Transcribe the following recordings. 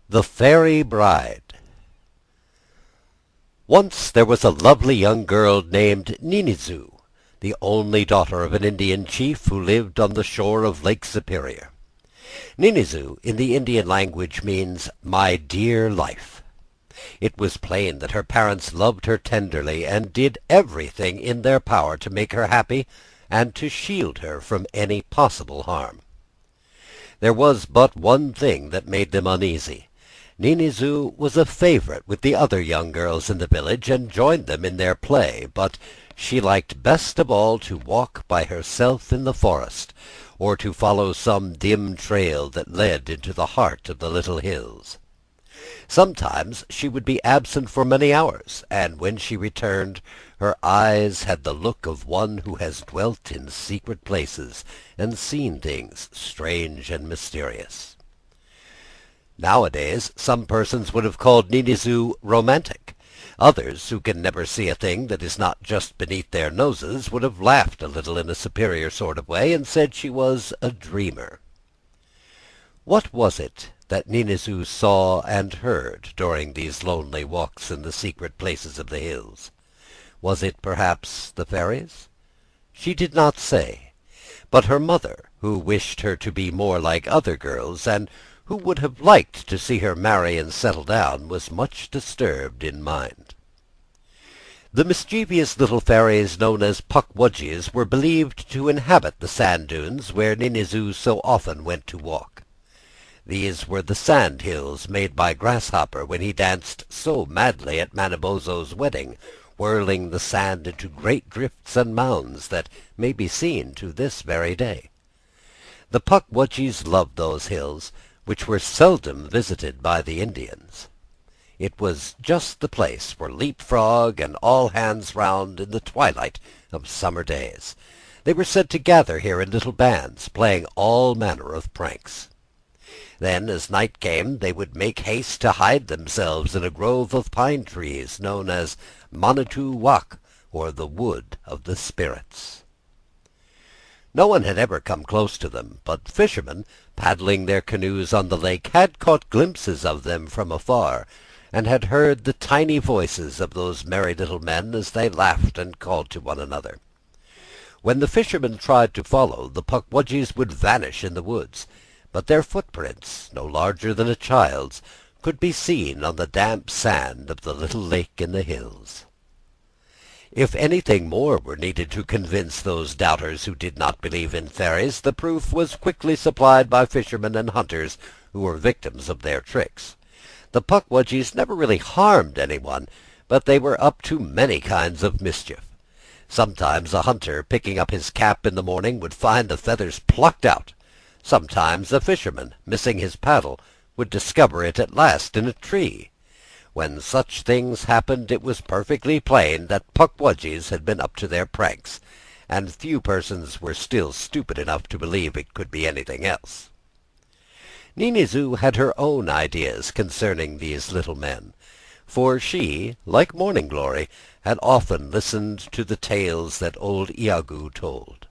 The Fairy Bride. Once there was a lovely young girl named Ninizoo, the only daughter of an Indian chief who lived on the shore of Lake Superior. Ninizoo in the Indian language means "my dear life." It was plain that her parents loved her tenderly and did everything in their power to make her happy and to shield her from any possible harm. There was but one thing that made them uneasy. Ninizoo was a favorite with the other young girls in the village, and joined them in their play, but she liked best of all to walk by herself in the forest, or to follow some dim trail that led into the heart of the little hills. Sometimes she would be absent for many hours, and when she returned, her eyes had the look of one who has dwelt in secret places and seen things strange and mysterious. Nowadays, some persons would have called Ninizoo romantic. Others, who can never see a thing that is not just beneath their noses, would have laughed a little in a superior sort of way, and said she was a dreamer. What was it that Ninizoo saw and heard during these lonely walks in the secret places of the hills? Was it perhaps the fairies? She did not say, but her mother, who wished her to be more like other girls, and who would have liked to see her marry and settle down, was much disturbed in mind. The mischievous little fairies known as Pukwudgies were believed to inhabit the sand dunes where Ninizoo so often went to walk. These were the sand hills made by Grasshopper when he danced so madly at Manabozho's wedding, whirling the sand into great drifts and mounds that may be seen to this very day. The Pukwudgies loved those hills, which were seldom visited by the Indians. It was just the place for leap-frog and all hands round in the twilight of summer days. They were said to gather here in little bands, playing all manner of pranks. Then, as night came, they would make haste to hide themselves in a grove of pine trees known as Manitou Wak, or the Wood of the Spirits. No one had ever come close to them, but fishermen, paddling their canoes on the lake, had caught glimpses of them from afar, and had heard the tiny voices of those merry little men as they laughed and called to one another. When the fishermen tried to follow, the Pukwudgies would vanish in the woods, but their footprints, no larger than a child's, could be seen on the damp sand of the little lake in the hills. If anything more were needed to convince those doubters who did not believe in fairies, the proof was quickly supplied by fishermen and hunters who were victims of their tricks. The Pukwudgies never really harmed anyone, but they were up to many kinds of mischief. Sometimes a hunter, picking up his cap in the morning, would find the feathers plucked out. Sometimes a fisherman, missing his paddle, would discover it at last in a tree. When such things happened, it was perfectly plain that Pukwudgies had been up to their pranks, and few persons were still stupid enough to believe it could be anything else. Ninizoo had her own ideas concerning these little men, for she, like Morning Glory, had often listened to the tales that old Iagoo told.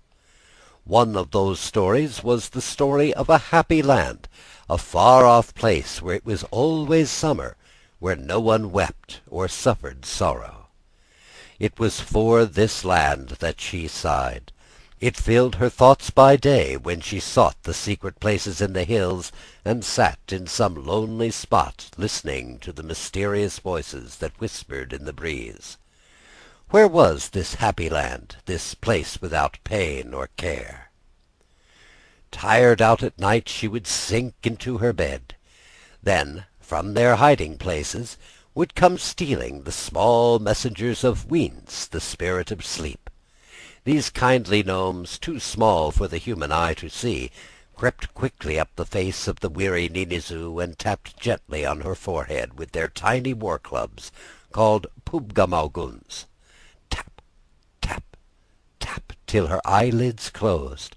One of those stories was the story of a happy land, a far-off place where it was always summer, where no one wept or suffered sorrow. It was for this land that she sighed. It filled her thoughts by day when she sought the secret places in the hills and sat in some lonely spot listening to the mysterious voices that whispered in the breeze. Where was this happy land, this place without pain or care? Tired out at night, she would sink into her bed. Then, from their hiding places, would come stealing the small messengers of Weens, the spirit of sleep. These kindly gnomes, too small for the human eye to see, crept quickly up the face of the weary Ninizoo and tapped gently on her forehead with their tiny war-clubs, called pubgamauguns. Tap, tap, tap, till her eyelids closed,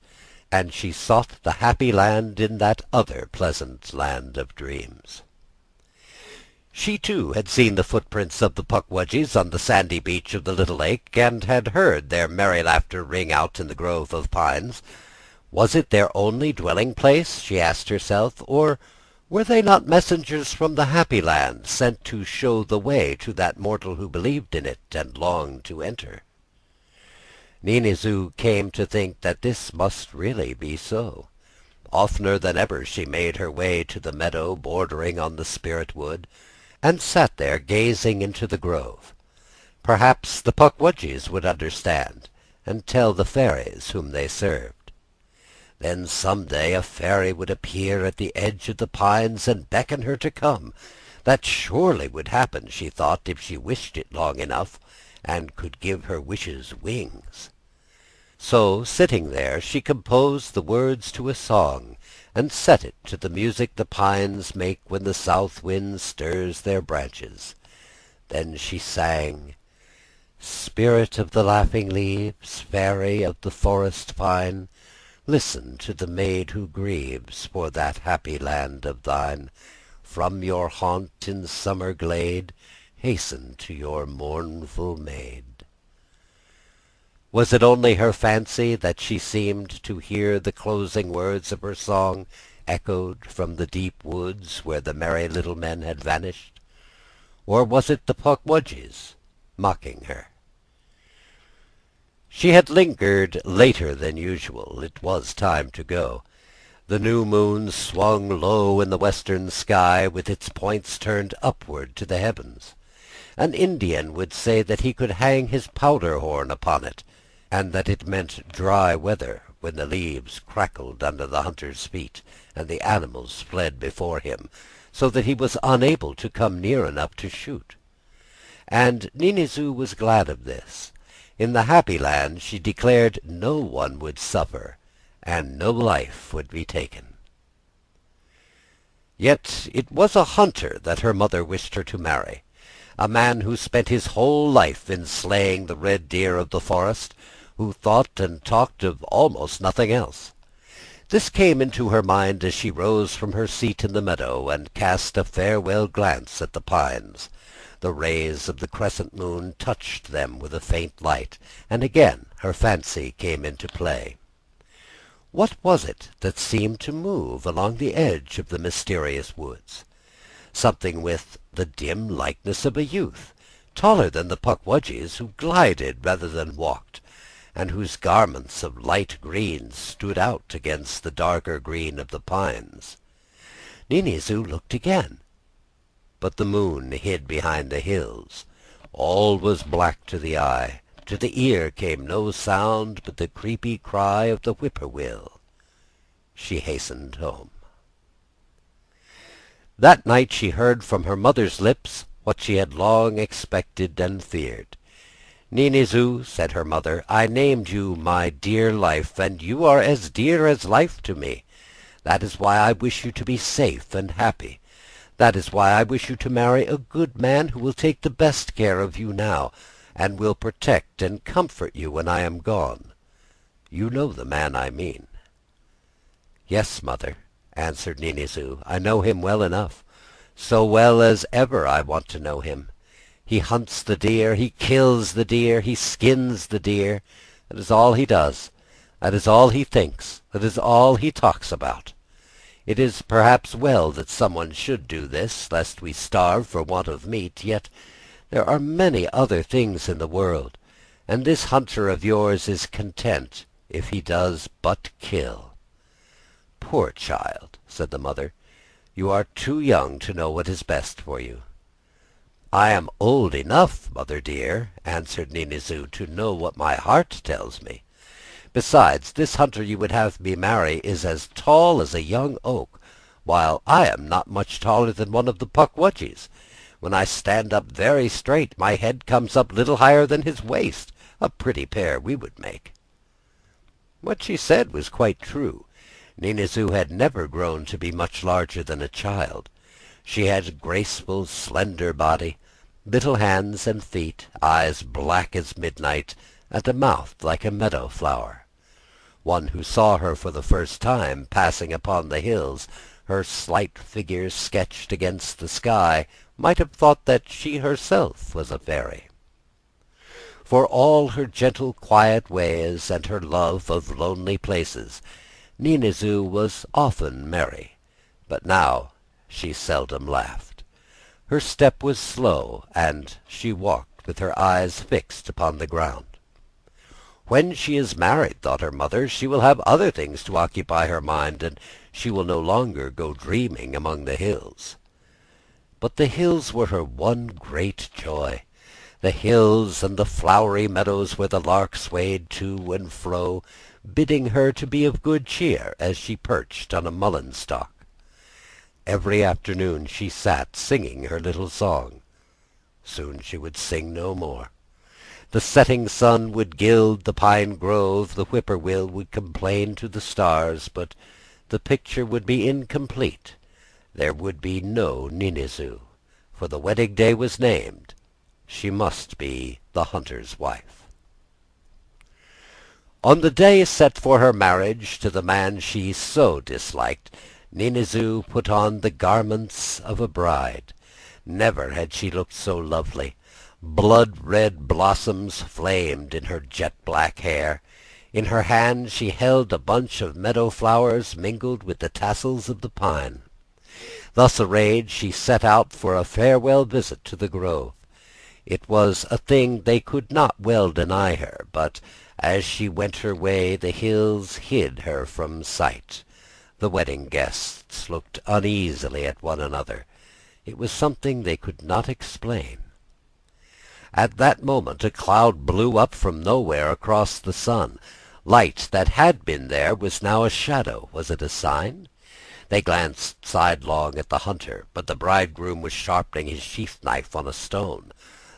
and she sought the happy land in that other pleasant land of dreams. She, too, had seen the footprints of the Pukwudgies on the sandy beach of the little lake, and had heard their merry laughter ring out in the grove of pines. Was it their only dwelling-place, she asked herself, or Were they not messengers from the happy land, sent to show the way to that mortal who believed in it and longed to enter? Ninizoo came to think that this must really be so. Oftener than ever she made her way to the meadow bordering on the spirit wood, and sat there gazing into the grove. Perhaps the Pukwudgies would understand, and tell the fairies whom they served. Then some day a fairy would appear at the edge of the pines and beckon her to come. That surely would happen, she thought, if she wished it long enough, and could give her wishes wings. So, sitting there, she composed the words to a song, and set it to the music the pines make when the south wind stirs their branches. Then she sang, "Spirit of the laughing leaves, fairy of the forest fine, listen to the maid who grieves for that happy land of thine. From your haunt in summer glade, hasten to your mournful maid." Was it only her fancy that she seemed to hear the closing words of her song echoed from the deep woods where the merry little men had vanished? Or was it the Pukwudgies mocking her? She had lingered later than usual. It was time to go. The new moon swung low in the western sky, with its points turned upward to the heavens. An Indian would say that he could hang his powder horn upon it, and that it meant dry weather, when the leaves crackled under the hunter's feet, and the animals fled before him, so that he was unable to come near enough to shoot. And Ninizoo was glad of this. In the happy land, she declared, no one would suffer, and no life would be taken. Yet it was a hunter that her mother wished her to marry, a man who spent his whole life in slaying the red deer of the forest, who thought and talked of almost nothing else. This came into her mind as she rose from her seat in the meadow and cast a farewell glance at the pines. The rays of the crescent moon touched them with a faint light, and again her fancy came into play. What was it that seemed to move along the edge of the mysterious woods? Something with the dim likeness of a youth, taller than the Pukwudgies, who glided rather than walked, and whose garments of light green stood out against the darker green of the pines. Ninizoo looked again, but the moon hid behind the hills. All was black to the eye. To the ear came no sound but the creepy cry of the whippoorwill. She hastened home. That night she heard from her mother's lips what she had long expected and feared. "Ninizoo," said her mother, "I named you my dear life, and you are as dear as life to me. That is why I wish you to be safe and happy. That is why I wish you to marry a good man who will take the best care of you now, and will protect and comfort you when I am gone. You know the man I mean." "Yes, mother," answered Ninizoo, "I know him well enough, so well as ever I want to know him. He hunts the deer, he kills the deer, he skins the deer. That is all he does. That is all he thinks. That is all he talks about. It is perhaps well that someone should do this, lest we starve for want of meat, yet there are many other things in the world, and this hunter of yours is content if he does but kill." "Poor child," said the mother, "you are too young to know what is best for you." "I am old enough, mother dear," answered Ninizoo, "to know what my heart tells me. Besides, this hunter you would have me marry is as tall as a young oak, while I am not much taller than one of the Pukwudgies. When I stand up very straight, my head comes up little higher than his waist. A pretty pair we would make." What she said was quite true. Ninizoo had never grown to be much larger than a child. She had a graceful, slender body, little hands and feet, eyes black as midnight, and a mouth like a meadow flower. One who saw her for the first time, passing upon the hills, her slight figure sketched against the sky, might have thought that she herself was a fairy. For all her gentle, quiet ways, and her love of lonely places, Ninizoo was often merry, but now She seldom laughed. Her step was slow, and she walked with her eyes fixed upon the ground. When she is married, thought her mother, she will have other things to occupy her mind, and she will no longer go dreaming among the hills. But the hills were her one great joy. The hills and the flowery meadows where the lark swayed to and fro, bidding her to be of good cheer as she perched on a mullein stalk. Every afternoon she sat singing her little song. Soon she would sing no more. The setting sun would gild the pine grove, the whippoorwill would complain to the stars, but the picture would be incomplete. There would be no Ninizoo, for the wedding day was named. She must be the hunter's wife. On the day set for her marriage to the man she so disliked, Ninizoo put on the garments of a bride. Never had she looked so lovely. Blood-red blossoms flamed in her jet-black hair. In her hand she held a bunch of meadow flowers mingled with the tassels of the pine. Thus arrayed, she set out for a farewell visit to the grove. It was a thing they could not well deny her, but as she went her way the hills hid her from sight. The wedding guests looked uneasily at one another. It was something they could not explain. At that moment a cloud blew up from nowhere across the sun. Light that had been there was now a shadow. Was it a sign? They glanced sidelong at the hunter, but the bridegroom was sharpening his sheath knife on a stone.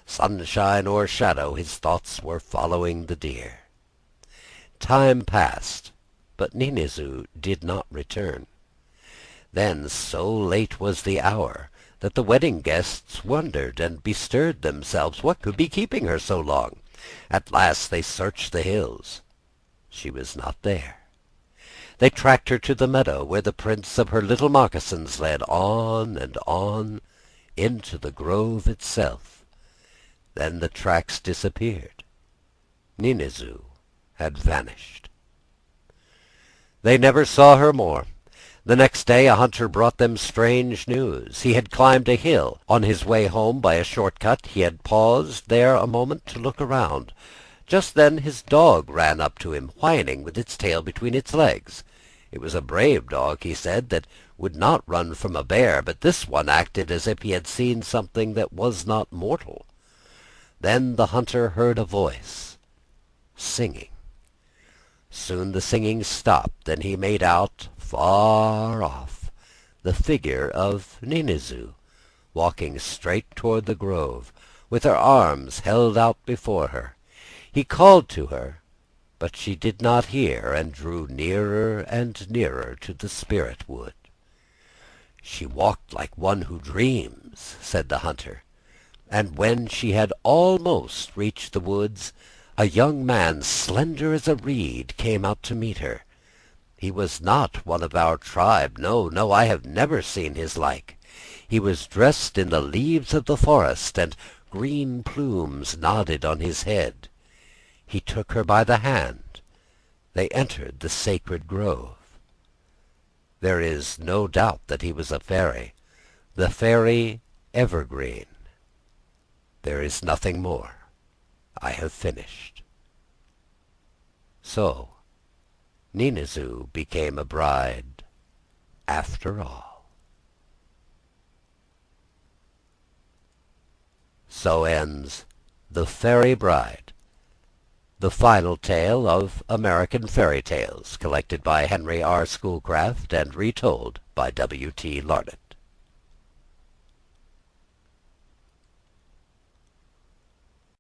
Sunshine or shadow, his thoughts were following the deer. Time passed, but Ninizoo did not return. Then so late was the hour that the wedding guests wondered and bestirred themselves. What could be keeping her so long? At last they searched the hills. She was not there. They tracked her to the meadow where the prints of her little moccasins led on and on into the grove itself. Then the tracks disappeared. Ninizoo had vanished. They never saw her more. The next day a hunter brought them strange news. He had climbed a hill. On his way home by a short cut he had paused there a moment to look around. Just then his dog ran up to him, whining with its tail between its legs. It was a brave dog, he said, that would not run from a bear, but this one acted as if he had seen something that was not mortal. Then the hunter heard a voice, singing. Soon the singing stopped, and he made out, far off, the figure of Ninizoo, walking straight toward the grove, with her arms held out before her. He called to her, but she did not hear, and drew nearer and nearer to the spirit wood. She walked like one who dreams, said the hunter, and when she had almost reached the woods, a young man, slender as a reed, came out to meet her. He was not one of our tribe. No, I have never seen his like. He was dressed in the leaves of the forest, and green plumes nodded on his head. He took her by the hand. They entered the sacred grove. There is no doubt that he was a fairy, the fairy Evergreen. There is nothing more. I have finished. So, Ninizoo became a bride after all. So ends The Fairy Bride, the final tale of American fairy tales, collected by Henry R. Schoolcraft and retold by W. T. Larned.